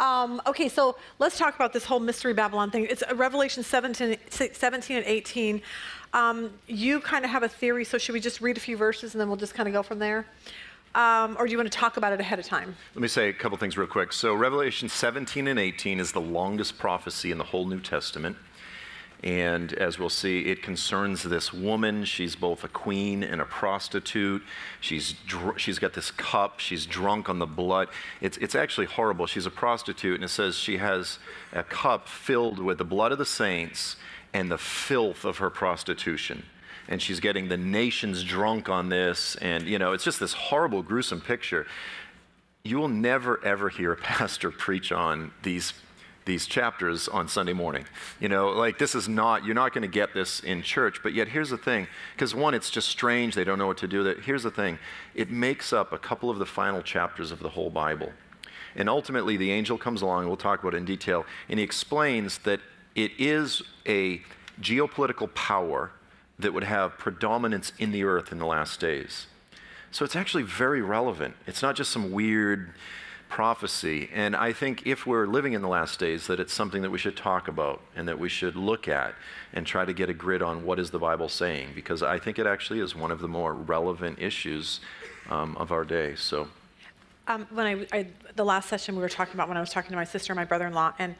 Okay, so let's talk about this whole Mystery Babylon thing. It's Revelation 17 and 18. You kind of have a theory, so should we just read a few verses and then we'll just kind of go from there? Or do you want to talk about it ahead of time? Let me say a couple things real quick. So Revelation 17 and 18 is the longest prophecy in the whole New Testament. And as we'll see, it concerns this woman. She's both a queen and a prostitute. She's got this cup. She's drunk on the blood. It's actually horrible. She's a prostitute, and it says she has a cup filled with the blood of the saints and the filth of her prostitution. And she's getting the nations drunk on this. And, it's just this horrible, gruesome picture. You will never, ever hear a pastor preach on these chapters on Sunday morning. This is not, you're not going to get this in church. But yet here's the thing, because one, it's just strange. They don't know what to do with it. Here's the thing. It makes up a couple of the final chapters of the whole Bible. And ultimately, the angel comes along, and we'll talk about it in detail, and he explains that it is a geopolitical power that would have predominance in the earth in the last days. So it's actually very relevant. It's not just some weird prophecy. And I think if we're living in the last days, that it's something that we should talk about and that we should look at and try to get a grid on what is the Bible saying, because I think it actually is one of the more relevant issues of our day. So. The last session we were talking about, when I was talking to my sister and my brother-in-law, and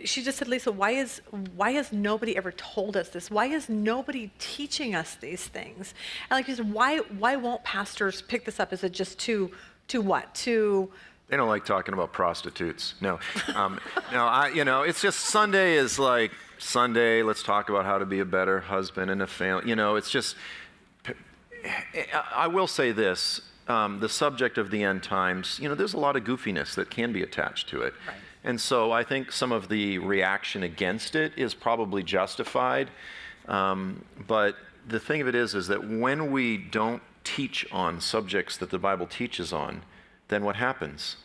she just said, Lisa, why has nobody ever told us this? Why is nobody teaching us these things? And she said, why won't pastors pick this up? Is it just too what? They don't like talking about prostitutes. No, it's just Sunday is like Sunday. Let's talk about how to be a better husband and a family. It's just. I will say this: the subject of the end times. There's a lot of goofiness that can be attached to it, right. And so I think some of the reaction against it is probably justified. But the thing of it is that when we don't teach on subjects that the Bible teaches on, then what happens?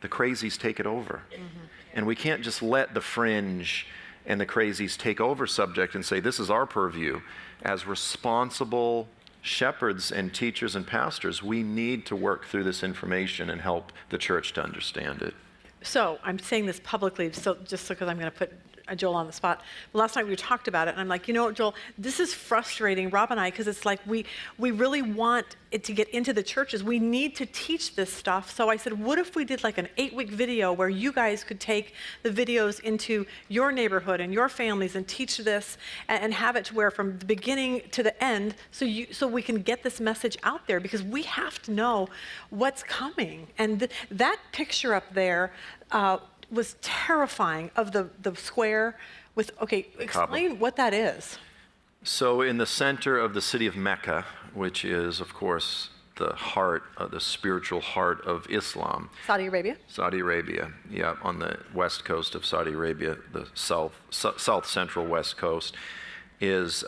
The crazies take it over. Mm-hmm. And we can't just let the fringe and the crazies take over subject and say, this is our purview. As responsible shepherds and teachers and pastors, we need to work through this information and help the church to understand it. So I'm saying this publicly, so just because I'm going to put Joel on the spot. Last night we talked about it, and I'm like, Joel, this is frustrating, Rob and I, because it's like we really want it to get into the churches. We need to teach this stuff. So I said, what if we did like an 8-week video where you guys could take the videos into your neighborhood and your families and teach this and have it to where from the beginning to the end, so we can get this message out there, because we have to know what's coming. And that picture up there was terrifying, of the square with, explain what that is. So in the center of the city of Mecca, which is, of course, the heart, the spiritual heart of Islam. Saudi Arabia? Saudi Arabia, yeah, on the west coast of Saudi Arabia, the south central west coast, is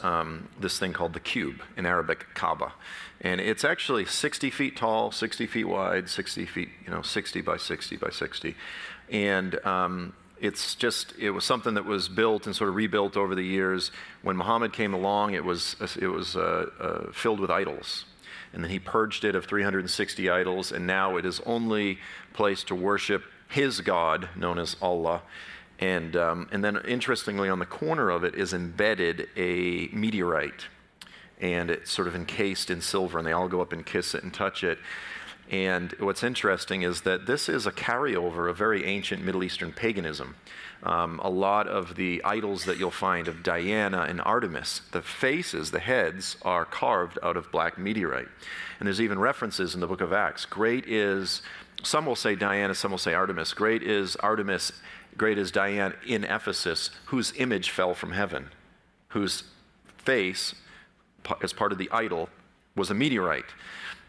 this thing called the Cube, in Arabic, Kaaba. And it's actually 60 feet tall, 60 feet wide, 60 feet, 60 by 60 by 60. And it was something that was built and sort of rebuilt over the years. When Muhammad came along, it was filled with idols. And then he purged it of 360 idols, and now it is only place to worship his God, known as Allah. And then interestingly, on the corner of it is embedded a meteorite. And it's sort of encased in silver, and they all go up and kiss it and touch it. And what's interesting is that this is a carryover of very ancient Middle Eastern paganism. A lot of the idols that you'll find of Diana and Artemis, the faces, the heads, are carved out of black meteorite. And there's even references in the book of Acts. Great is, some will say Diana, some will say Artemis. Great is Artemis, great is Diana in Ephesus, whose image fell from heaven, whose face, as part of the idol, was a meteorite.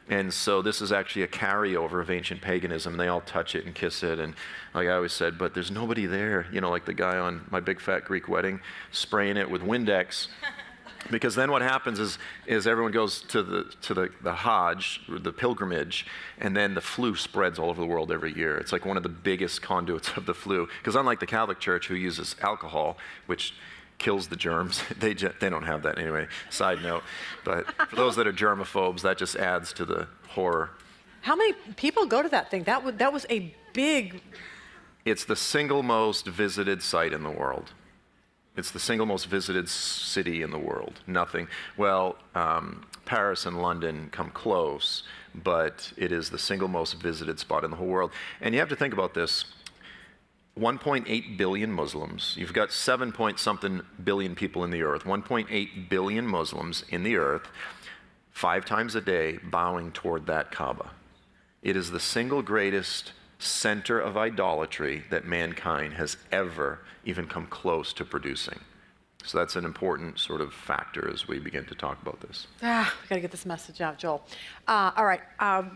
And so this is actually a carryover of ancient paganism. They all touch it and kiss it. And like I always said, but there's nobody there, like the guy on My Big Fat Greek Wedding, spraying it with Windex. Because then what happens is everyone goes to the Hajj, the pilgrimage, and then the flu spreads all over the world every year. It's like one of the biggest conduits of the flu. Because unlike the Catholic Church, who uses alcohol, which kills the germs. They don't have that anyway, side note. But for those that are germaphobes, that just adds to the horror. How many people go to that thing? That was a big It's the single most visited site in the world. It's the single most visited city in the world. Nothing. Well, Paris and London come close, but it is the single most visited spot in the whole world. And you have to think about this. 1.8 billion Muslims. You've got 7 point something billion people in the earth. 1.8 billion Muslims in the earth, 5 times a day bowing toward that Kaaba. It is the single greatest center of idolatry that mankind has ever even come close to producing. So that's an important sort of factor as we begin to talk about this. We got to get this message out, Joel. All right,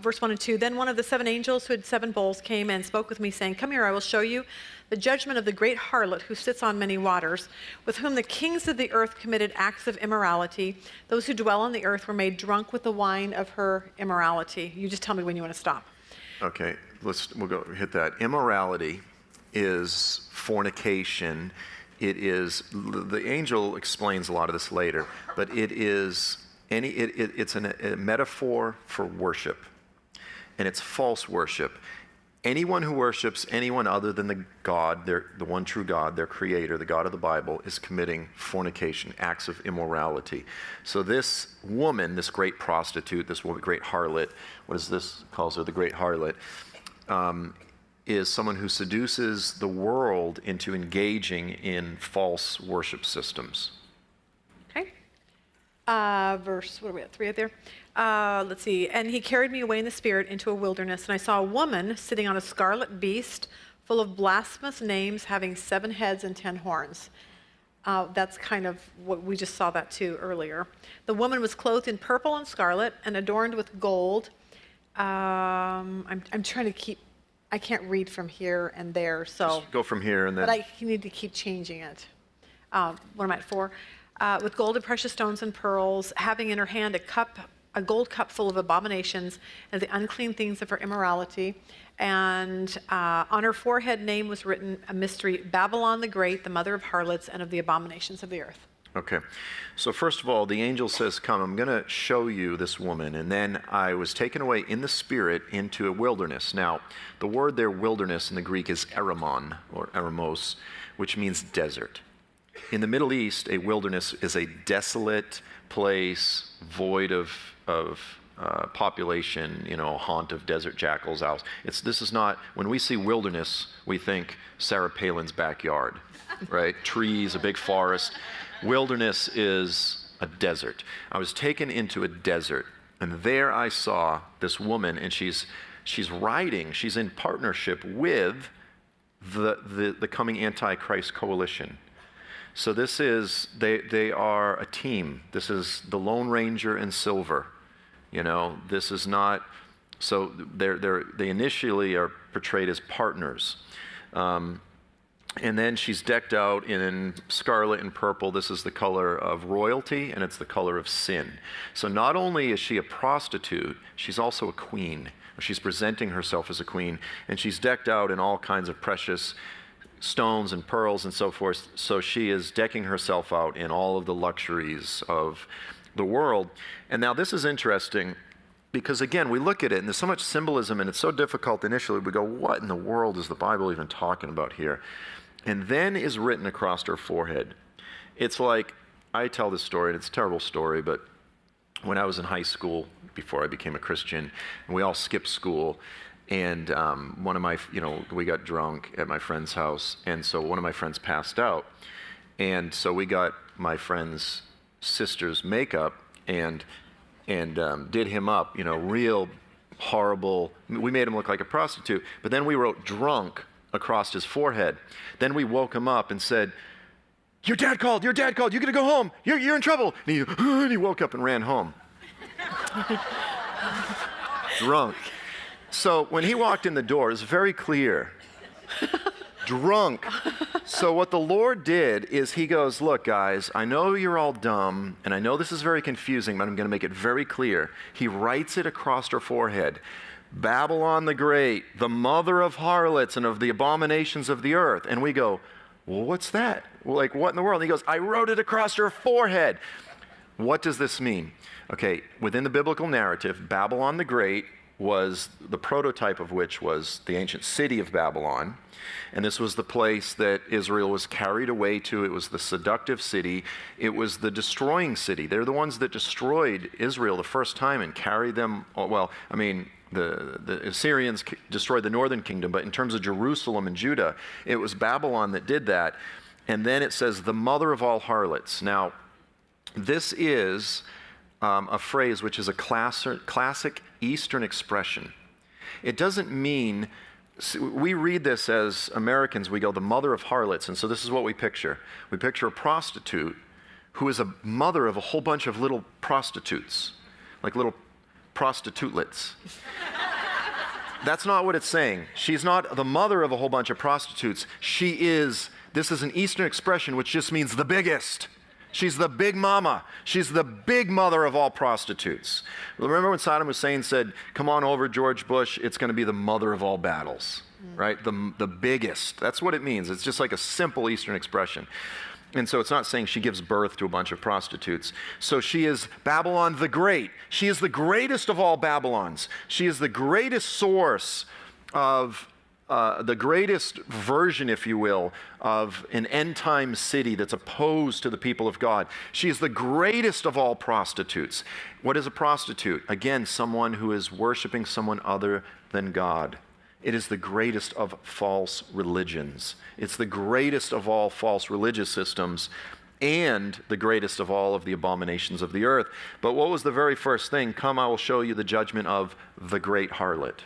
verse 1 and 2. Then one of the 7 angels who had 7 bowls came and spoke with me, saying, "Come here, I will show you the judgment of the great harlot who sits on many waters, with whom the kings of the earth committed acts of immorality. Those who dwell on the earth were made drunk with the wine of her immorality." You just tell me when you want to stop. Okay, we'll go hit that. Immorality is fornication. It is, the angel explains a lot of this later, but it is it's a metaphor for worship, and it's false worship. Anyone who worships anyone other than the God, the one true God, their creator, the God of the Bible, is committing fornication, acts of immorality. So this woman, this great prostitute, this woman, great harlot, what is this? Calls her the great harlot, is someone who seduces the world into engaging in false worship systems. Okay. Verse, what are we at? 3 out there? Let's see. And he carried me away in the spirit into a wilderness, and I saw a woman sitting on a scarlet beast full of blasphemous names, having 7 heads and 10 horns. That's kind of what we just saw that too earlier. The woman was clothed in purple and scarlet and adorned with gold. I'm trying to keep, I can't read from here and there, so. Just go from here and then. But I need to keep changing it. What am I at 4? With gold and precious stones and pearls, having in her hand a gold cup full of abominations and the unclean things of her immorality. And on her forehead name was written a mystery, Babylon the Great, the mother of harlots and of the abominations of the earth. Okay. So first of all, the angel says, "Come, I'm going to show you this woman." And then I was taken away in the spirit into a wilderness. Now, the word there, wilderness, in the Greek is eramon, or eramos, which means desert. In the Middle East, a wilderness is a desolate place, void of population, a haunt of desert jackals, owls. This is not, when we see wilderness, we think Sarah Palin's backyard, right? Trees, a big forest. Wilderness is a desert. I was taken into a desert, and there I saw this woman, and she's riding, she's in partnership with the coming Antichrist coalition. So this is, they are a team. This is the Lone Ranger and Silver. This is not, so they initially are portrayed as partners. And then she's decked out in scarlet and purple. This is the color of royalty, and it's the color of sin. So not only is she a prostitute, she's also a queen. She's presenting herself as a queen, and she's decked out in all kinds of precious stones and pearls and so forth. So she is decking herself out in all of the luxuries of the world. And now this is interesting because, again, we look at it and there's so much symbolism and it's so difficult initially. We go, what in the world is the Bible even talking about here? And then is written across her forehead. It's like, I tell this story, and it's a terrible story, but when I was in high school, before I became a Christian, and we all skipped school, and one of my, we got drunk at my friend's house, and so one of my friends passed out. And so we got my friend's sister's makeup and did him up, real horrible. We made him look like a prostitute, but then we wrote drunk across his forehead. Then we woke him up and said, your dad called, you gotta go home, you're in trouble. And he woke up and ran home. Drunk. So when he walked in the door, it was very clear. Drunk. So what the Lord did is he goes, look, guys, I know you're all dumb, and I know this is very confusing, but I'm going to make it very clear. He writes it across her forehead. Babylon the Great, the mother of harlots and of the abominations of the earth. And we go, well, what's that? Like, what in the world? And he goes, I wrote it across her forehead. What does this mean? Okay, within the biblical narrative, Babylon the Great was the prototype of which was the ancient city of Babylon. And this was the place that Israel was carried away to. It was the seductive city. It was the destroying city. They're the ones that destroyed Israel the first time and carried them, well, I mean, the Assyrians destroyed the northern kingdom, but in terms of Jerusalem and Judah, it was Babylon that did that. And then it says, the mother of all harlots. Now, this is a phrase which is a classic Eastern expression. It doesn't mean, we read this as Americans, we go, the mother of harlots, and so this is what we picture. We picture a prostitute who is a mother of a whole bunch of little prostitutes, like little prostitutelets. That's not what it's saying. She's not the mother of a whole bunch of prostitutes. This is an Eastern expression which just means the biggest. She's the big mama. She's the big mother of all prostitutes. Remember when Saddam Hussein said, come on over, George Bush, it's going to be the mother of all battles, right? The biggest. That's what it means. It's just like a simple Eastern expression. And so it's not saying she gives birth to a bunch of prostitutes. So she is Babylon the Great. She is the greatest of all Babylons. She is the greatest source of the greatest version, if you will, of an end-time city that's opposed to the people of God. She is the greatest of all prostitutes. What is a prostitute? Again, someone who is worshiping someone other than God. It is the greatest of false religions. It's the greatest of all false religious systems and the greatest of all of the abominations of the earth. But what was the very first thing? Come, I will show you the judgment of the great harlot.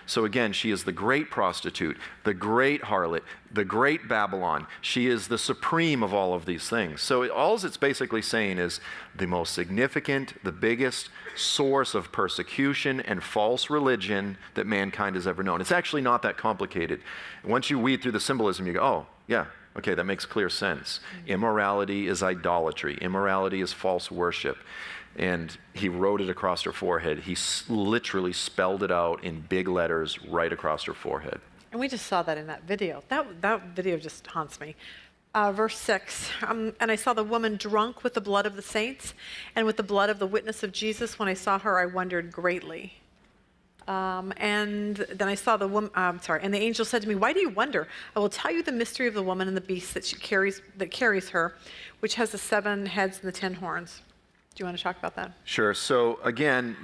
So again, she is the great prostitute, the great harlot, the great Babylon. She is the supreme of all of these things. So all it's basically saying is the most significant, the biggest source of persecution and false religion that mankind has ever known. It's actually not that complicated. Once you weed through the symbolism, you go, oh, yeah, okay, that makes clear sense. Immorality is idolatry. Immorality is false worship. And he wrote it across her forehead. He literally spelled it out in big letters right across her forehead. And we just saw that in that video. That video just haunts me. Verse 6, and I saw the woman drunk with the blood of the saints and with the blood of the witness of Jesus. When I saw her, I wondered greatly. And then I saw the woman, and the angel said to me, why do you wonder? I will tell you the mystery of the woman and the beast that carries her, which has the 7 heads and the 10 horns. Do you want to talk about that? Sure. So again,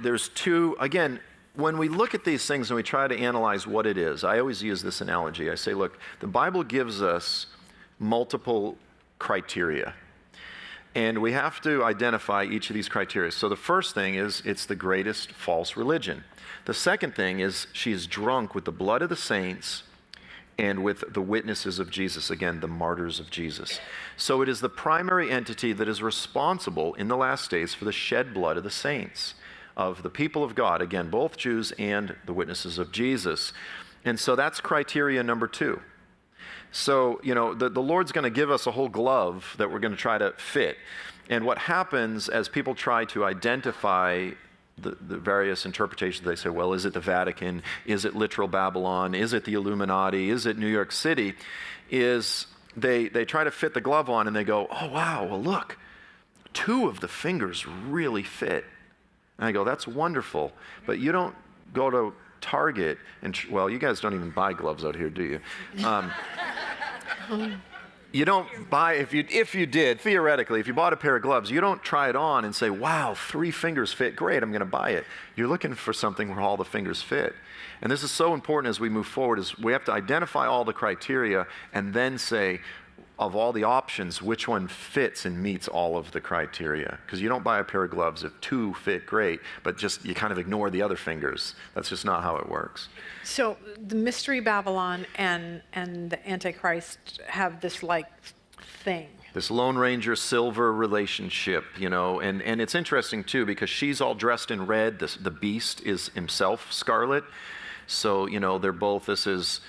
when we look at these things and we try to analyze what it is, I always use this analogy. I say, look, the Bible gives us multiple criteria, and we have to identify each of these criteria. So the first thing is it's the greatest false religion. The second thing is she is drunk with the blood of the saints and with the witnesses of Jesus, again, the martyrs of Jesus. So it is the primary entity that is responsible in the last days for the shed blood of the saints, of the people of God, again, both Jews and the witnesses of Jesus. And so that's criteria number 2. So, the Lord's going to give us a whole glove that we're going to try to fit. And what happens as people try to identify the various interpretations, they say, well, is it the Vatican? Is it literal Babylon? Is it the Illuminati? Is it New York City? Is they try to fit the glove on and they go, oh, wow, well, look, 2 of the fingers really fit. And I go, that's wonderful. But you don't go to Target and, well, you guys don't even buy gloves out here, do you? You don't buy, if you did, theoretically, if you bought a pair of gloves, you don't try it on and say, wow, 3 fingers fit, great, I'm going to buy it. You're looking for something where all the fingers fit. And this is so important as we move forward, is we have to identify all the criteria and then say, of all the options, which one fits and meets all of the criteria. Because you don't buy a pair of gloves if 2 fit great, but just you kind of ignore the other fingers. That's just not how it works. So the mystery Babylon and the Antichrist have this thing. This Lone Ranger silver relationship, and it's interesting too because she's all dressed in red. The beast is himself scarlet. So, they're both, this is,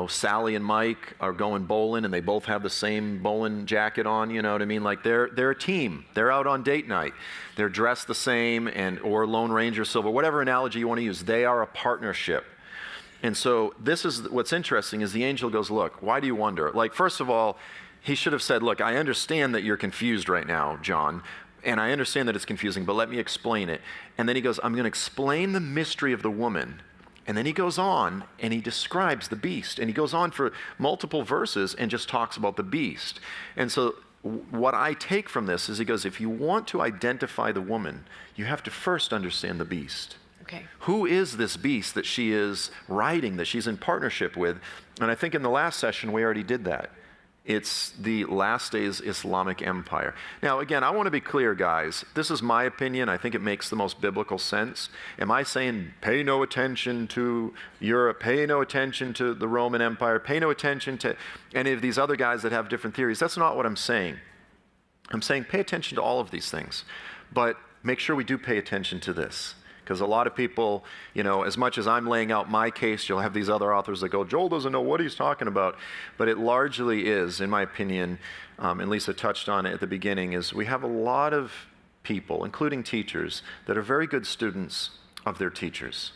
Sally and Mike are going bowling and they both have the same bowling jacket on, you know what I mean? Like they're a team. They're out on date night. They're dressed the same or Lone Ranger silver, whatever analogy you want to use. They are a partnership. And so this is what's interesting is the angel goes, look, why do you wonder? Like, first of all, he should have said, look, I understand that you're confused right now, John, and I understand that it's confusing, but let me explain it. And then he goes, I'm going to explain the mystery of the woman. And then he goes on and he describes the beast. And he goes on for multiple verses and just talks about the beast. And so what I take from this is he goes, if you want to identify the woman, you have to first understand the beast. Okay. Who is this beast that she is riding, that she's in partnership with? And I think in the last session we already did that. It's the last days Islamic empire. Now, again, I want to be clear, guys. This is my opinion. I think it makes the most biblical sense. Am I saying pay no attention to Europe, pay no attention to the Roman Empire, pay no attention to any of these other guys that have different theories? That's not what I'm saying. I'm saying pay attention to all of these things, but make sure we do pay attention to this. Because a lot of people, as much as I'm laying out my case, you'll have these other authors that go, Joel doesn't know what he's talking about. But it largely is, in my opinion, and Lisa touched on it at the beginning, is we have a lot of people, including teachers, that are very good students of their teachers.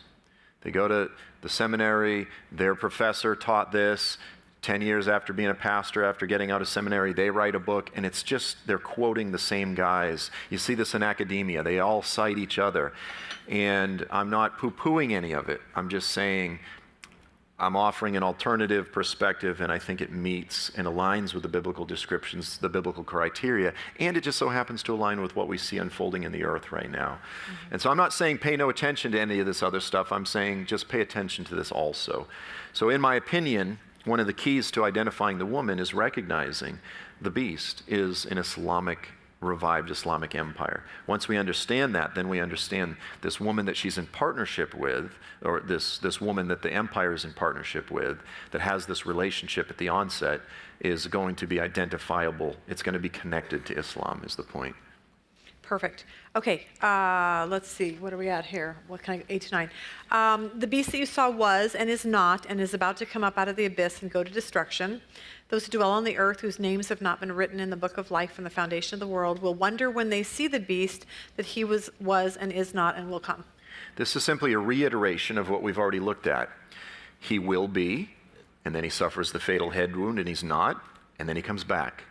They go to the seminary, their professor taught this. 10 years after being a pastor, after getting out of seminary, they write a book, and it's just they're quoting the same guys. You see this in academia. They all cite each other. And I'm not poo-pooing any of it. I'm just saying I'm offering an alternative perspective, and I think it meets and aligns with the biblical descriptions, the biblical criteria, and it just so happens to align with what we see unfolding in the earth right now. Mm-hmm. And so I'm not saying pay no attention to any of this other stuff. I'm saying just pay attention to this also. So in my opinion, one of the keys to identifying the woman is recognizing the beast is an revived Islamic empire. Once we understand that, then we understand this woman that she's in partnership with, or this woman that the empire is in partnership with, that has this relationship at the onset, is going to be identifiable. It's going to be connected to Islam, is the point. Perfect. Okay, let's see. What are we at here? What kind of 8 to 9? The beast that you saw was and is not and is about to come up out of the abyss and go to destruction. Those who dwell on the earth, whose names have not been written in the book of life from the foundation of the world, will wonder when they see the beast that he was and is not and will come. This is simply a reiteration of what we've already looked at. He will be, and then he suffers the fatal head wound, and he's not, and then he comes back.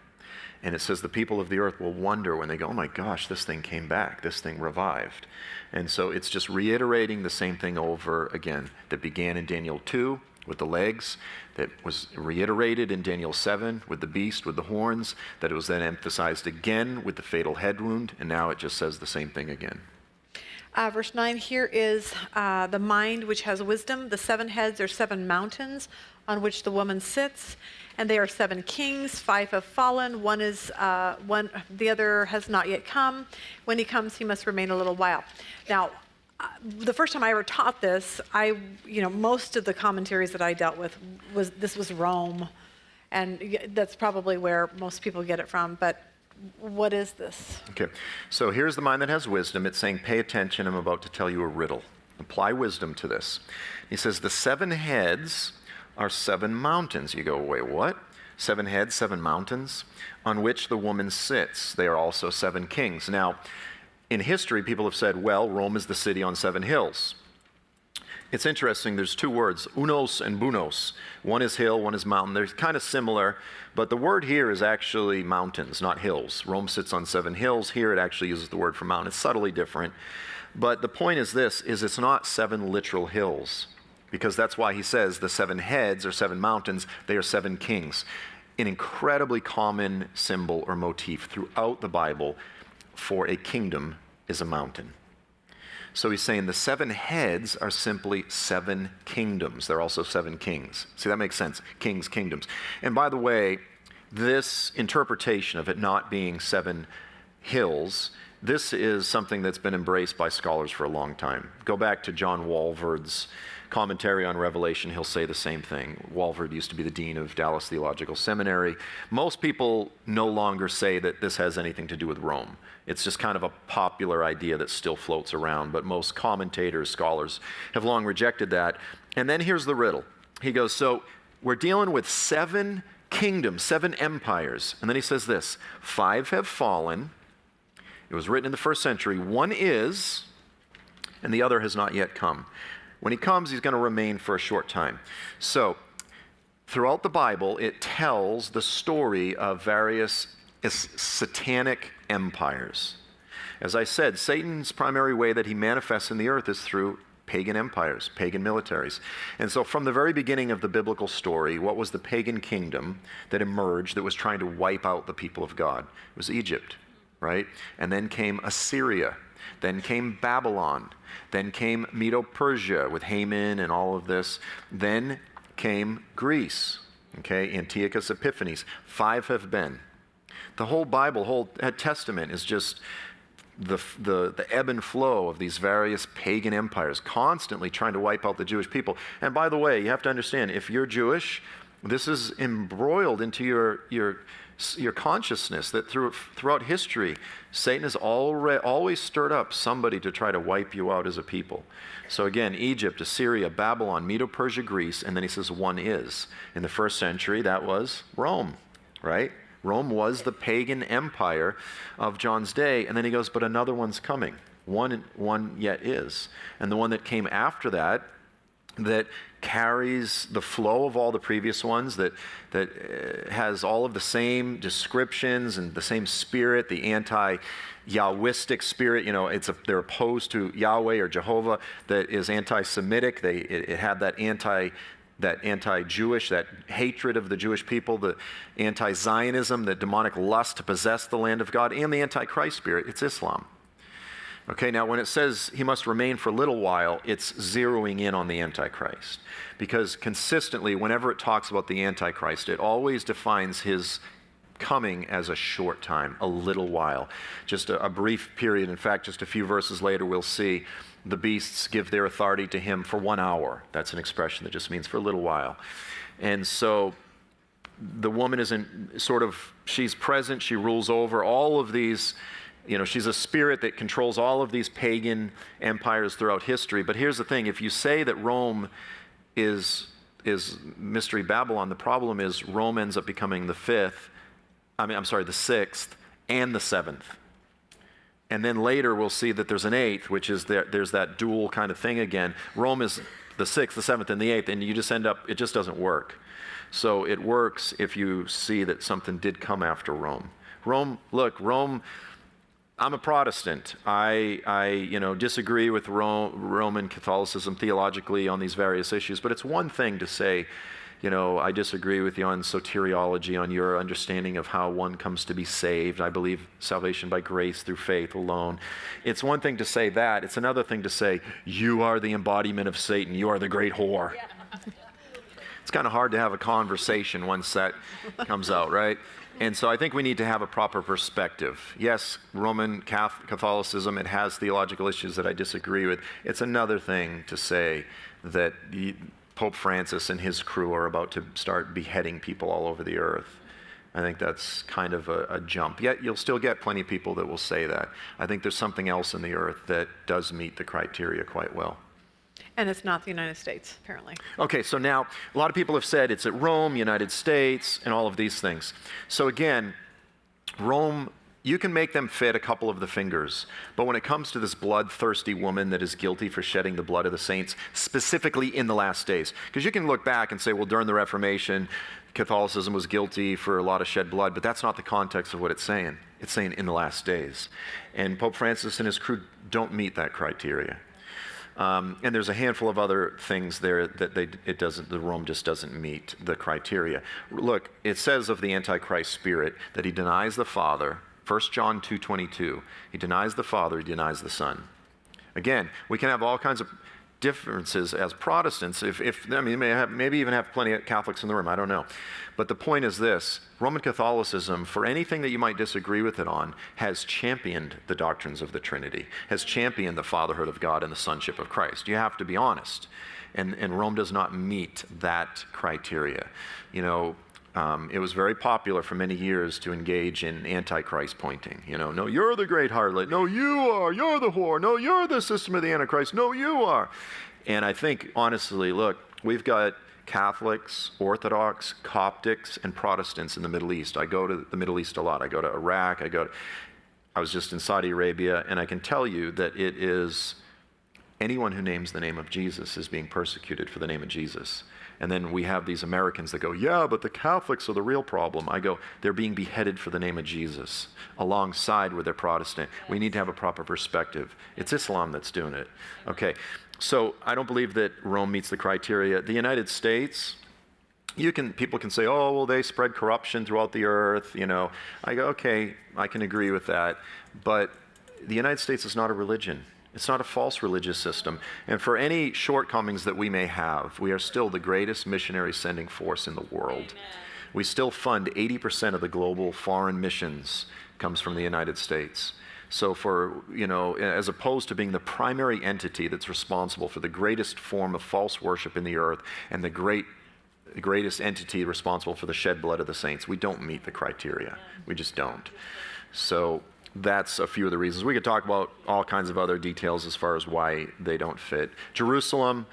And it says the people of the earth will wonder when they go, oh my gosh, this thing came back, this thing revived. And so it's just reiterating the same thing over again that began in Daniel 2 with the legs, that was reiterated in Daniel 7 with the beast, with the horns, that it was then emphasized again with the fatal head wound, and now it just says the same thing again. Verse 9 here is the mind which has wisdom. The 7 heads are 7 mountains on which the woman sits, and they are 7 kings. 5 have fallen. One is the other has not yet come. When he comes, he must remain a little while. Now, the first time I ever taught this, most of the commentaries that I dealt with was Rome, and that's probably where most people get it from. But what is this? Okay, so here's the mind that has wisdom. It's saying, pay attention, I'm about to tell you a riddle. Apply wisdom to this. He says, the 7 heads are 7 mountains. You go, wait, what? 7 heads, 7 mountains, on which the woman sits. They are also 7 kings. Now, in history, people have said, well, Rome is the city on 7 hills. It's interesting, there's 2 words, unos and bunos. One is hill, one is mountain. They're kind of similar, but the word here is actually mountains, not hills. Rome sits on 7 hills. Here it actually uses the word for mountain. It's subtly different. But the point is this, is it's not 7 literal hills, because that's why he says the 7 heads are 7 mountains, they are 7 kings. An incredibly common symbol or motif throughout the Bible for a kingdom is a mountain. So he's saying the 7 heads are simply 7 kingdoms. They're also 7 kings. See, that makes sense. Kings, kingdoms. And by the way, this interpretation of it not being 7 hills, this is something that's been embraced by scholars for a long time. Go back to John Walvoord's commentary on Revelation, he'll say the same thing. Walvoord used to be the dean of Dallas Theological Seminary. Most people no longer say that this has anything to do with Rome. It's just kind of a popular idea that still floats around, but most commentators, scholars, have long rejected that. And then here's the riddle. He goes, so we're dealing with 7 kingdoms, 7 empires. And then he says this, 5 have fallen. It was written in the 1st century. 1 is, and the other has not yet come. When he comes, he's going to remain for a short time. So, throughout the Bible, it tells the story of various satanic empires. As I said, Satan's primary way that he manifests in the earth is through pagan empires, pagan militaries. And so from the very beginning of the biblical story, what was the pagan kingdom that emerged that was trying to wipe out the people of God? It was Egypt, right? And then came Assyria. Then came Babylon. Then came Medo-Persia with Haman and all of this. Then came Greece, okay? Antiochus Epiphanes. 5 have been. The whole Bible, whole Testament is just the ebb and flow of these various pagan empires constantly trying to wipe out the Jewish people. And by the way, you have to understand, if you're Jewish, this is embroiled into your consciousness that throughout history, Satan has always stirred up somebody to try to wipe you out as a people. So again, Egypt, Assyria, Babylon, Medo-Persia, Greece, and then he says one is. In the first century, that was Rome, right? Rome was the pagan empire of John's day, and then he goes, but another one's coming. One yet is. And the one that came after that carries the flow of all the previous ones, that has all of the same descriptions and the same spirit, the anti-Yahwistic spirit. You know, they're opposed to Yahweh or Jehovah, that is anti-Semitic. It had that anti-Jewish, that hatred of the Jewish people, the anti-Zionism, the demonic lust to possess the land of God, and the anti-Christ spirit. It's Islam. Okay, now when it says he must remain for a little while, it's zeroing in on the Antichrist. Because consistently, whenever it talks about the Antichrist, it always defines his coming as a short time, a little while, just a brief period. In fact, just a few verses later, we'll see the beasts give their authority to him for 1 hour. That's an expression that just means for a little while. And so the woman she's present, she rules over all of these, she's a spirit that controls all of these pagan empires throughout history. But here's the thing, if you say that Rome is Mystery Babylon, the problem is Rome ends up becoming the 6th and the 7th. And then later we'll see that there's an 8th, which is there's that dual kind of thing again. Rome is the 6th, the 7th, and the 8th, and you just end up, it just doesn't work. So it works if you see that something did come after Rome. Rome, I'm a Protestant. I disagree with Roman Catholicism theologically on these various issues, but it's one thing to say, I disagree with you on soteriology, on your understanding of how one comes to be saved. I believe salvation by grace through faith alone. It's one thing to say that. It's another thing to say, you are the embodiment of Satan. You are the great whore. Yeah. It's kind of hard to have a conversation once that comes out, right? And so I think we need to have a proper perspective. Yes, Roman Catholicism, it has theological issues that I disagree with. It's another thing to say that Pope Francis and his crew are about to start beheading people all over the earth. I think that's kind of a jump. Yet you'll still get plenty of people that will say that. I think there's something else in the earth that does meet the criteria quite well. And it's not the United States, apparently. Okay, so now a lot of people have said it's at Rome, United States, and all of these things. So again, Rome, you can make them fit a couple of the fingers, but when it comes to this bloodthirsty woman that is guilty for shedding the blood of the saints, specifically in the last days, because you can look back and say, well, during the Reformation, Catholicism was guilty for a lot of shed blood, but that's not the context of what it's saying. It's saying in the last days. And Pope Francis and his crew don't meet that criteria. And there's a handful of other things there that the Rome just doesn't meet the criteria. Look, it says of the Antichrist spirit that he denies the Father. 1 John 2:22. He denies the Father, he denies the Son. Again, we can have all kinds of differences as Protestants. Maybe even have plenty of Catholics in the room, I don't know. But the point is this, Roman Catholicism, for anything that you might disagree with it on, has championed the doctrines of the Trinity, has championed the fatherhood of God and the sonship of Christ. You have to be honest. And Rome does not meet that criteria. It was very popular for many years to engage in antichrist pointing. No, you're the great harlot. No, you are. You're the whore. No, you're the system of the Antichrist. No, you are. And I think, honestly, look, we've got Catholics, Orthodox, Coptics, and Protestants in the Middle East. I go to the Middle East a lot. I go to Iraq. I was just in Saudi Arabia, and I can tell you that it is anyone who names the name of Jesus is being persecuted for the name of Jesus. And then we have these Americans that go, yeah, but the Catholics are the real problem. I go, they're being beheaded for the name of Jesus alongside with their Protestant. We need to have a proper perspective. It's Islam that's doing it. Okay, so I don't believe that Rome meets the criteria. The United States, people can say, oh, well, they spread corruption throughout the earth, you know. I go, okay, I can agree with that. But the United States is not a religion. It's not a false religious system. And for any shortcomings that we may have, we are still the greatest missionary sending force in the world. Amen. We still fund 80% of the global foreign missions comes from the United States. So for, you know, as opposed to being the primary entity that's responsible for the greatest form of false worship in the earth and the greatest entity responsible for the shed blood of the saints, we don't meet the criteria. We just don't. So that's a few of the reasons. We could talk about all kinds of other details as far as why they don't fit. Jerusalem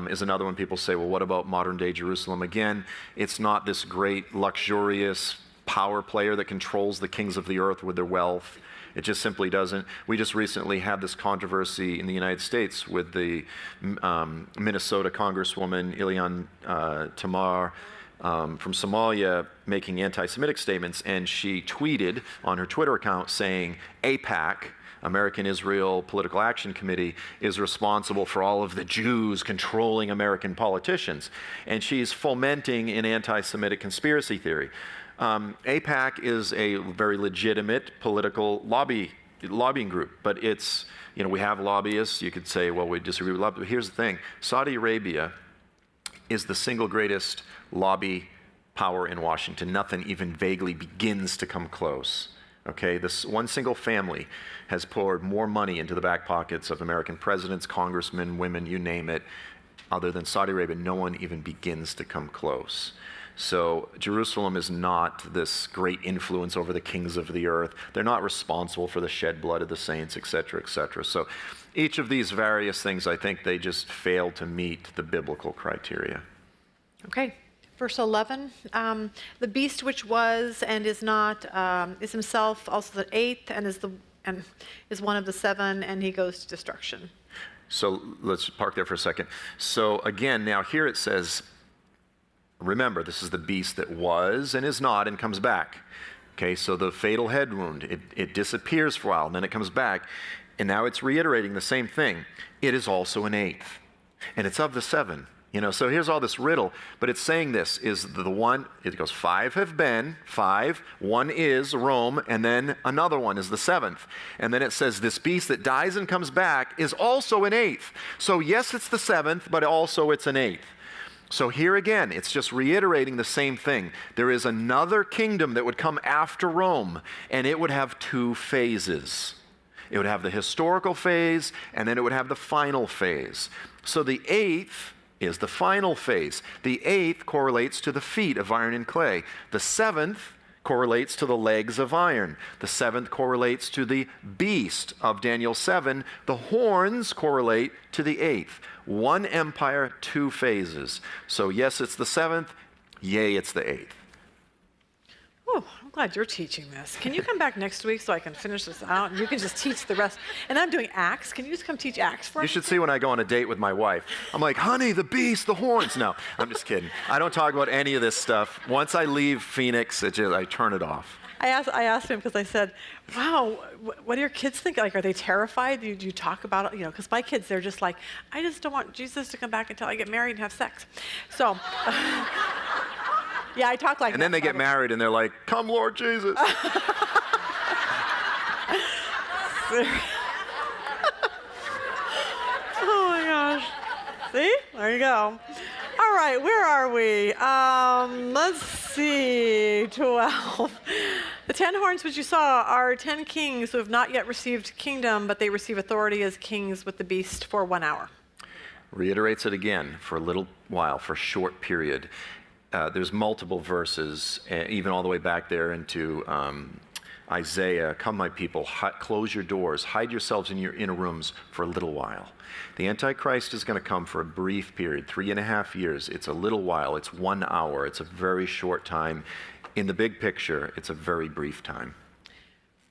is another one. People say, well, what about modern day Jerusalem? Again, it's not this great, luxurious power player that controls the kings of the earth with their wealth. It just simply doesn't. We just recently had this controversy in the United States with the Minnesota Congresswoman Ilhan Tamar from Somalia making anti-Semitic statements, and she tweeted on her Twitter account saying AIPAC, American Israel Political Action Committee, is responsible for all of the Jews controlling American politicians. And she's fomenting an anti-Semitic conspiracy theory. AIPAC is a very legitimate political lobbying group, but it's, you know, we have lobbyists. You could say, well, we disagree with lobbyists. But here's the thing. Saudi Arabia is the single greatest lobby power in Washington. Nothing even vaguely begins to come close. Okay, this one single family has poured more money into the back pockets of American presidents, congressmen, women, you name it. Other than Saudi Arabia, no one even begins to come close. So Jerusalem is not this great influence over the kings of the earth. They're not responsible for the shed blood of the saints, et cetera, et cetera. So each of these various things, I think they just fail to meet the biblical criteria. Okay. Verse 11, the beast which was and is not is himself also the eighth and is one of the seven, and he goes to destruction. So let's park there for a second. So again, now here it says, remember, this is the beast that was and is not and comes back. Okay, so the fatal head wound, it disappears for a while, and then it comes back, and now it's reiterating the same thing. It is also an eighth, and it's of the seven. You know, so here's all this riddle, but it's saying this is the one, it goes 5 have been, 5, 1 is Rome, and then another one is the 7th. And then it says this beast that dies and comes back is also an 8th. So yes, it's the 7th, but also it's an 8th. So here again, it's just reiterating the same thing. There is another kingdom that would come after Rome, and it would have 2 phases. It would have the historical phase, and then it would have the final phase. So the 8th is the final phase. The 8th correlates to the feet of iron and clay. The 7th correlates to the legs of iron. The 7th correlates to the beast of Daniel 7. The horns correlate to the 8th. 1 empire, 2 phases. So yes, it's the 7th. Yea, it's the 8th. Oh, I'm glad you're teaching this. Can you come back next week so I can finish this out and you can just teach the rest? And I'm doing Acts. Can you just come teach Acts for us? You should see when I go on a date with my wife. I'm like, honey, the beast, the horns. No, I'm just kidding. I don't talk about any of this stuff. Once I leave Phoenix, I turn it off. I asked him because I said, wow, what do your kids think? Like, are they terrified? Do you talk about it? You know, because my kids, they're just like, I just don't want Jesus to come back until I get married and have sex. So... yeah, I talk like that. And then they get married and they're like, come Lord Jesus. Oh my gosh. See? There you go. All right, where are we? Let's see, 12. The 10 horns which you saw are 10 kings who have not yet received kingdom, but they receive authority as kings with the beast for 1 hour. Reiterates it again for a little while, for a short period. There's multiple verses, even all the way back there into Isaiah. Come, my people, close your doors, hide yourselves in your inner rooms for a little while. The Antichrist is going to come for a brief period, 3.5 years. It's a little while. It's 1 hour. It's a very short time. In the big picture, it's a very brief time.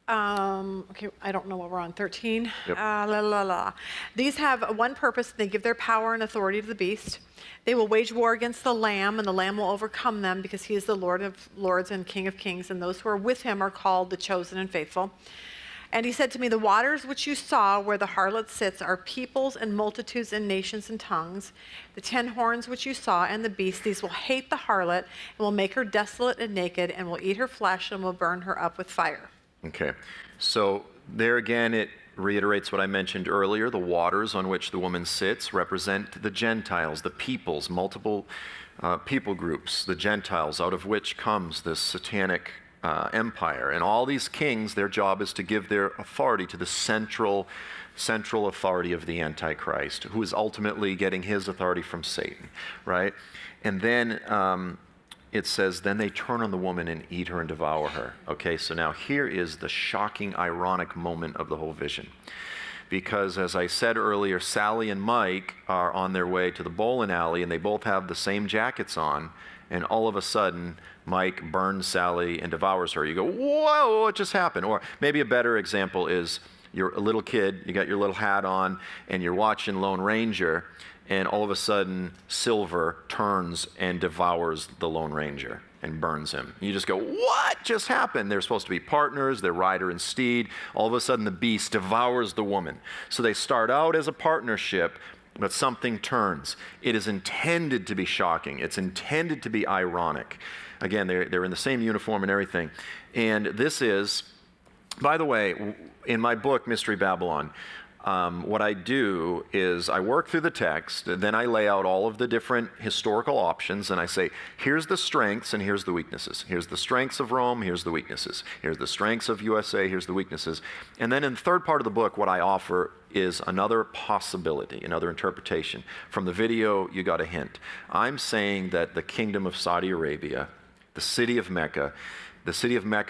Okay, I don't know what we're on, 13? Yep. These have one purpose. They give their power and authority to the beast. They will wage war against the Lamb, and the Lamb will overcome them because he is the Lord of lords and King of kings, and those who are with him are called the chosen and faithful. And he said to me, the waters which you saw where the harlot sits are peoples and multitudes and nations and tongues. The 10 horns which you saw and the beast, these will hate the harlot and will make her desolate and naked and will eat her flesh and will burn her up with fire. Okay, so there again it reiterates what I mentioned earlier. The waters on which the woman sits represent the Gentiles, the peoples, multiple people groups, the Gentiles, out of which comes this satanic empire. And all these kings, their job is to give their authority to the central authority of the Antichrist, who is ultimately getting his authority from Satan, right? And then it says, then they turn on the woman and eat her and devour her. Okay, so now here is the shocking, ironic moment of the whole vision. Because as I said earlier, Sally and Mike are on their way to the bowling alley and they both have the same jackets on, and all of a sudden, Mike burns Sally and devours her. You go, whoa, what just happened? Or maybe a better example is you're a little kid, you got your little hat on, and you're watching Lone Ranger, and all of a sudden, Silver turns and devours the Lone Ranger and burns him. You just go, what just happened? They're supposed to be partners, they're rider and steed. All of a sudden, the beast devours the woman. So they start out as a partnership, but something turns. It is intended to be shocking. It's intended to be ironic. Again, they're in the same uniform and everything. And this is, by the way, in my book, Mystery Babylon, what I do is I work through the text, and then I lay out all of the different historical options, and I say, here's the strengths and here's the weaknesses. Here's the strengths of Rome, here's the weaknesses. Here's the strengths of USA, here's the weaknesses. And then in the third part of the book, what I offer is another possibility, another interpretation. From the video, you got a hint. I'm saying that the kingdom of Saudi Arabia, the city of Mecca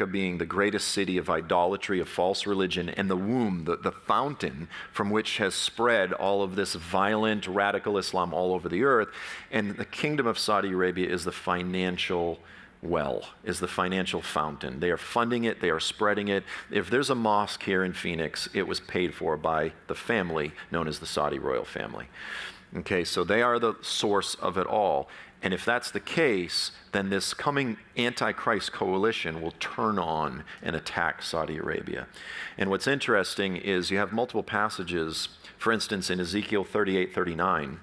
being the greatest city of idolatry, of false religion, and the womb, the fountain from which has spread all of this violent, radical Islam all over the earth. And the kingdom of Saudi Arabia is the financial well, is the financial fountain. They are funding it, they are spreading it. If there's a mosque here in Phoenix, it was paid for by the family known as the Saudi royal family. Okay, so they are the source of it all. And if that's the case, then this coming Antichrist coalition will turn on and attack Saudi Arabia. And what's interesting is you have multiple passages, for instance, in Ezekiel 38:39,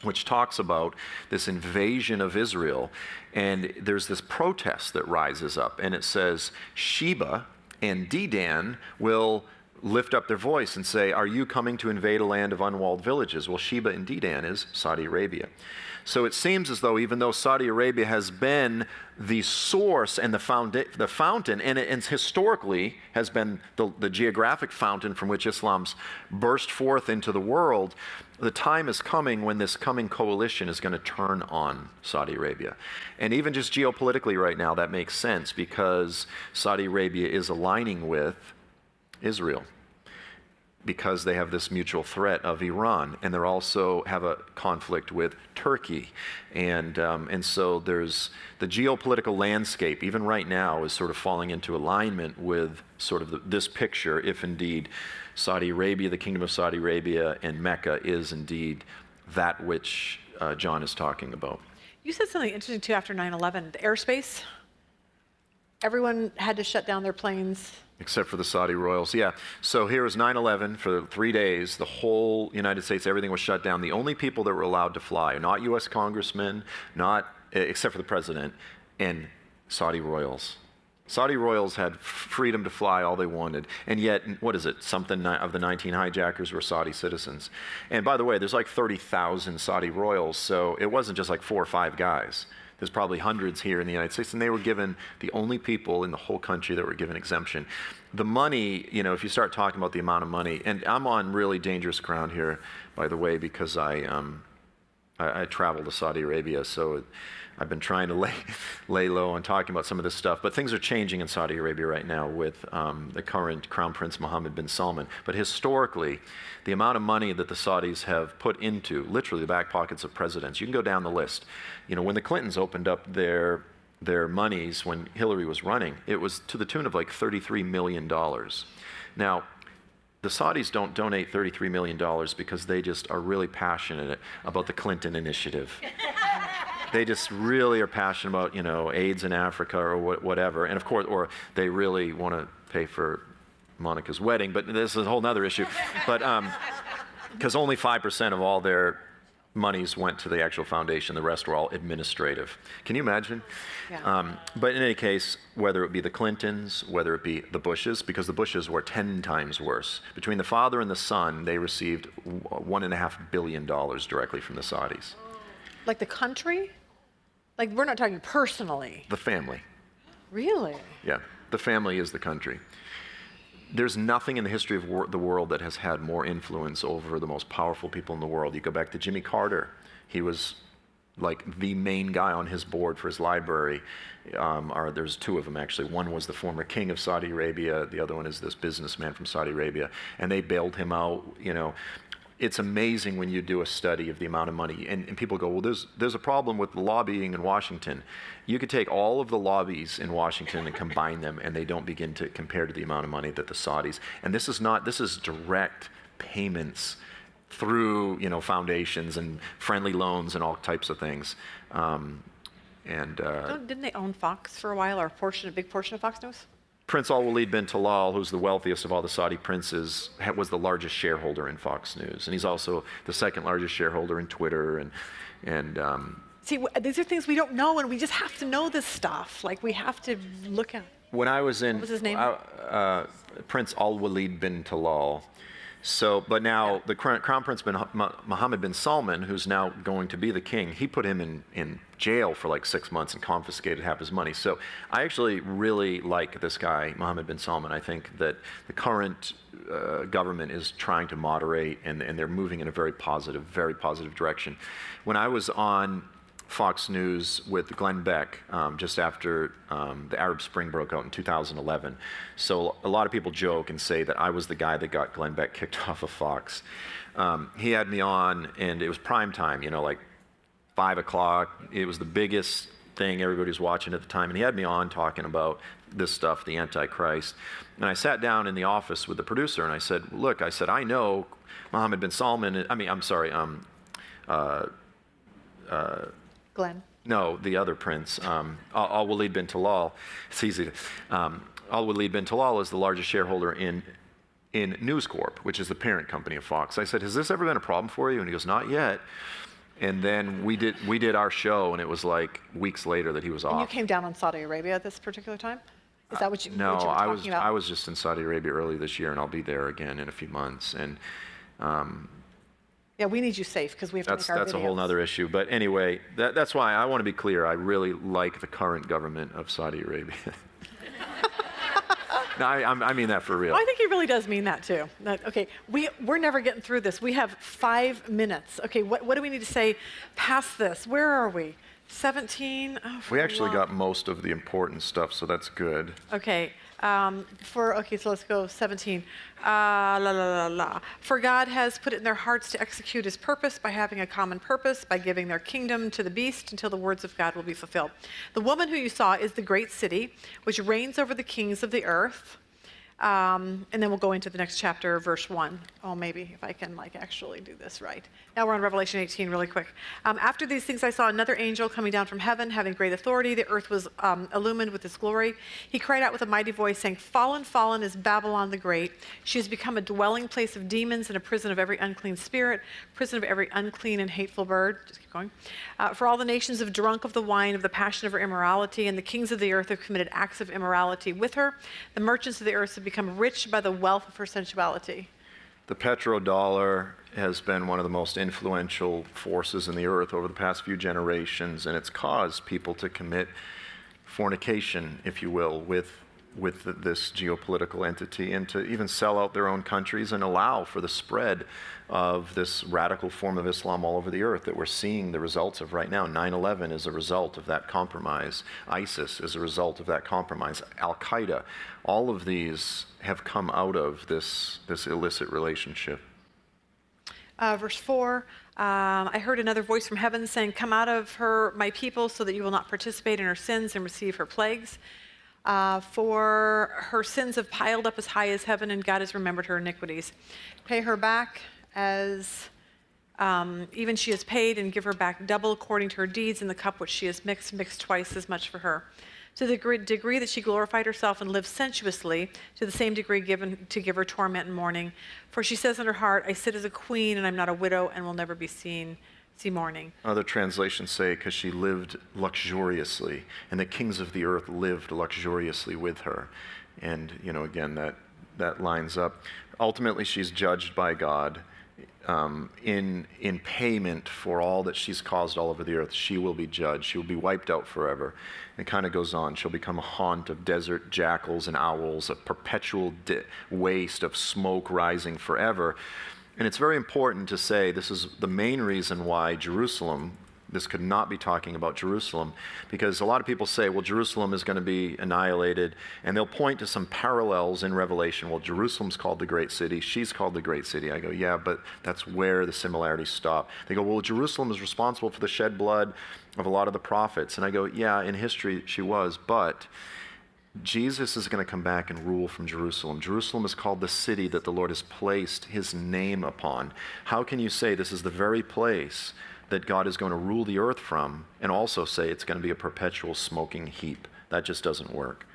which talks about this invasion of Israel. And there's this protest that rises up, and it says, Sheba and Dedan will lift up their voice and say, are you coming to invade a land of unwalled villages? Well, Sheba and Dedan is Saudi Arabia. So it seems as though even though Saudi Arabia has been the source and the fountain, and historically has been the geographic fountain from which Islam's burst forth into the world, the time is coming when this coming coalition is going to turn on Saudi Arabia. And even just geopolitically right now, that makes sense because Saudi Arabia is aligning with Israel, because they have this mutual threat of Iran, and they also have a conflict with Turkey. And so there's the geopolitical landscape, even right now, is sort of falling into alignment with sort of this picture, if indeed Saudi Arabia, the kingdom of Saudi Arabia, and Mecca is indeed that which John is talking about. You said something interesting too after 9/11, the airspace. Everyone had to shut down their planes. Except for the Saudi royals, yeah. So here was 9/11 for 3 days. The whole United States, everything was shut down. The only people that were allowed to fly, not U.S. congressmen, except for the president, and Saudi royals. Saudi royals had freedom to fly all they wanted. And yet, something of the 19 hijackers were Saudi citizens. And by the way, there's like 30,000 Saudi royals, so it wasn't just like 4 or 5 guys. There's probably hundreds here in the United States, and they were given the only people in the whole country that were given exemption. The money, if you start talking about the amount of money, and I'm on really dangerous ground here, by the way, because I travel to Saudi Arabia, so I've been trying to lay low on talking about some of this stuff. But things are changing in Saudi Arabia right now with the current Crown Prince Mohammed bin Salman. But historically, the amount of money that the Saudis have put into literally the back pockets of presidents, you can go down the list. When the Clintons opened up their their monies when Hillary was running, it was to the tune of like $33 million. Now, the Saudis don't donate $33 million because they just are really passionate about the Clinton initiative. They just really are passionate about, you know, AIDS in Africa or whatever. And of course, or they really want to pay for Monica's wedding, but this is a whole nother issue. But because only 5% of all their monies went to the actual foundation, the rest were all administrative. Can you imagine? Yeah. But in any case, whether it be the Clintons, whether it be the Bushes, because the Bushes were 10 times worse. Between the father and the son, they received $1.5 billion directly from the Saudis. Like the country? Like, we're not talking personally. The family. Really? Yeah, the family is the country. There's nothing in the history of the world that has had more influence over the most powerful people in the world. You go back to Jimmy Carter. He was like the main guy on his board for his library. There's two of them, actually. One was the former king of Saudi Arabia. The other one is this businessman from Saudi Arabia. And they bailed him out, you know. It's amazing when you do a study of the amount of money, and people go, well, there's a problem with lobbying in Washington. You could take all of the lobbies in Washington and combine them, and they don't begin to compare to the amount of money that the Saudis, and this is direct payments through, you know, foundations and friendly loans and all types of things. Didn't they own Fox for a while, or a big portion of Fox News? Prince Al-Walid bin Talal, who's the wealthiest of all the Saudi princes, was the largest shareholder in Fox News, and he's also the second largest shareholder in Twitter. And See, these are things we don't know, and we just have to know this stuff. Like, we have to look at. When I was in, What was his name? Prince Al-Walid bin Talal. So, but now the Crown Prince Mohammed bin Salman, who's now going to be the king, he put him in jail for like 6 months and confiscated half his money. So I actually really like this guy, Mohammed bin Salman. I think that the current government is trying to moderate, and they're moving in a very positive direction. When I was on Fox News with Glenn Beck just after the Arab Spring broke out in 2011. So a lot of people joke and say that I was the guy that got Glenn Beck kicked off of Fox. He had me on, and it was prime time, you know, like 5 o'clock. It was the biggest thing everybody was watching at the time, and he had me on talking about this stuff, the Antichrist. And I sat down in the office with the producer, and I said, look, I know Mohammed bin Salman, Glenn. No, the other prince, Al-Walid bin Talal. It's easy to. Al-Walid bin Talal is the largest shareholder in News Corp, which is the parent company of Fox. I said, has this ever been a problem for you? And he goes, not yet. And then we did our show, and it was like weeks later that he was off. And you came down on Saudi Arabia at this particular time? Is that what you, no, what you were talking about? I was just in Saudi Arabia early this year, and I'll be there again in a few months. And yeah, we need you safe because we have to make our videos. That's a whole other issue. But anyway, that's why I want to be clear. I really like the current government of Saudi Arabia. No, I mean that for real. Well, I think he really does mean that too. Okay, we're never getting through this. We have 5 minutes. Okay, what do we need to say past this? Where are we? 17? Oh, we actually got most of the important stuff, so that's good. Okay. Okay, so let's go 17. For God has put it in their hearts to execute his purpose by having a common purpose, by giving their kingdom to the beast until the words of God will be fulfilled. The woman who you saw is the great city, which reigns over the kings of the earth. And then we'll go into the next chapter, verse 1. Oh, maybe if I can actually do this right. Now we're on Revelation 18 really quick. After these things I saw another angel coming down from heaven, having great authority. The earth was illumined with his glory. He cried out with a mighty voice, saying, Fallen, fallen is Babylon the Great. She has become a dwelling place of demons and a prison of every unclean spirit, prison of every unclean and hateful bird. Just keep going. For all the nations have drunk of the wine of the passion of her immorality, and the kings of the earth have committed acts of immorality with her. The merchants of the earth have become rich by the wealth of her sensuality. The petrodollar has been one of the most influential forces in the earth over the past few generations, and it's caused people to commit fornication, if you will, with this geopolitical entity, and to even sell out their own countries and allow for the spread of this radical form of Islam all over the earth that we're seeing the results of right now. 9/11 is a result of that compromise. ISIS is a result of that compromise. Al-Qaeda, all of these have come out of this illicit relationship. Verse 4, I heard another voice from heaven saying, "Come out of her, my people, so that you will not participate in her sins and receive her plagues. For her sins have piled up as high as heaven, and God has remembered her iniquities. Pay her back as even she has paid, and give her back double according to her deeds, and the cup which she has mixed twice as much for her. To the degree that she glorified herself and lived sensuously, to the same degree given to give her torment and mourning. For she says in her heart, I sit as a queen, and I'm not a widow, and will never be see mourning." Other translations say, because she lived luxuriously, and the kings of the earth lived luxuriously with her. And, again, that lines up. Ultimately, she's judged by God. In payment for all that she's caused all over the earth, she will be judged. She will be wiped out forever. And it kind of goes on. She'll become a haunt of desert jackals and owls, a perpetual waste of smoke rising forever. And it's very important to say this is the main reason why Jerusalem, this could not be talking about Jerusalem, because a lot of people say, well, Jerusalem is going to be annihilated, and they'll point to some parallels in Revelation. Well, Jerusalem's called the great city, she's called the great city. I go, yeah, but that's where the similarities stop. They go, well, Jerusalem is responsible for the shed blood of a lot of the prophets. And I go, yeah, in history she was, but Jesus is going to come back and rule from Jerusalem. Jerusalem is called the city that the Lord has placed his name upon. How can you say this is the very place that God is going to rule the earth from, and also say it's going to be a perpetual smoking heap? That just doesn't work.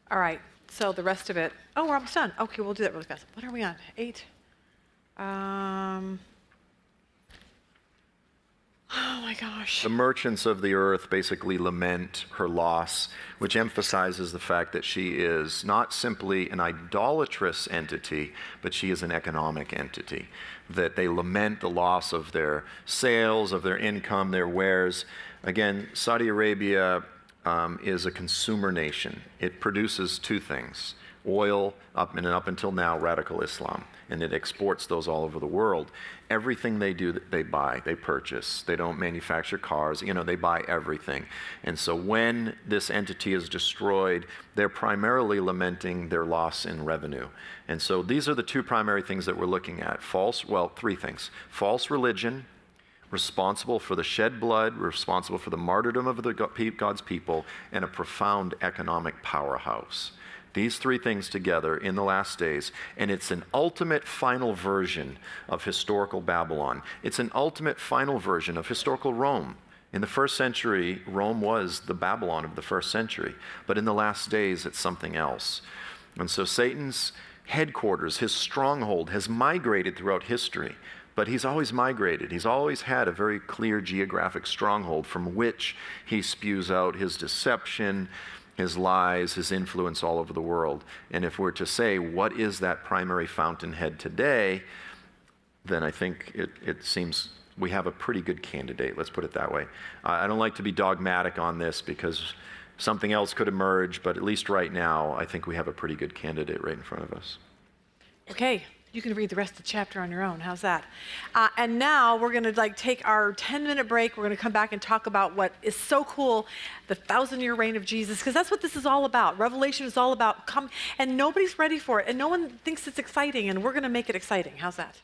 All right, so the rest of it. Oh, we're almost done. Okay, we'll do that really fast. What are we on? 8? Oh my gosh. The merchants of the earth basically lament her loss, which emphasizes the fact that she is not simply an idolatrous entity, but she is an economic entity. That they lament the loss of their sales, of their income, their wares. Again, Saudi Arabia is a consumer nation. It produces two things: oil, up until now, radical Islam. And it exports those all over the world. Everything they do, they buy, they purchase. They don't manufacture cars, they buy everything. And so when this entity is destroyed, they're primarily lamenting their loss in revenue. And so these are the two primary things that we're looking at. Three things. False religion, responsible for the shed blood, responsible for the martyrdom of God's people, and a profound economic powerhouse. These three things together in the last days, and it's an ultimate final version of historical Babylon. It's an ultimate final version of historical Rome. In the first century, Rome was the Babylon of the first century, but in the last days, it's something else. And so Satan's headquarters, his stronghold, has migrated throughout history, but he's always migrated. He's always had a very clear geographic stronghold from which he spews out his deception, his lies, his influence all over the world. And if we're to say, what is that primary fountainhead today, then I think it seems we have a pretty good candidate, let's put it that way. I don't like to be dogmatic on this because something else could emerge, but at least right now, I think we have a pretty good candidate right in front of us. Okay. You can read the rest of the chapter on your own. How's that? And now we're going to take our 10-minute break. We're going to come back and talk about what is so cool, the 1,000-year reign of Jesus, because that's what this is all about. Revelation is all about and nobody's ready for it, and no one thinks it's exciting, and we're going to make it exciting. How's that?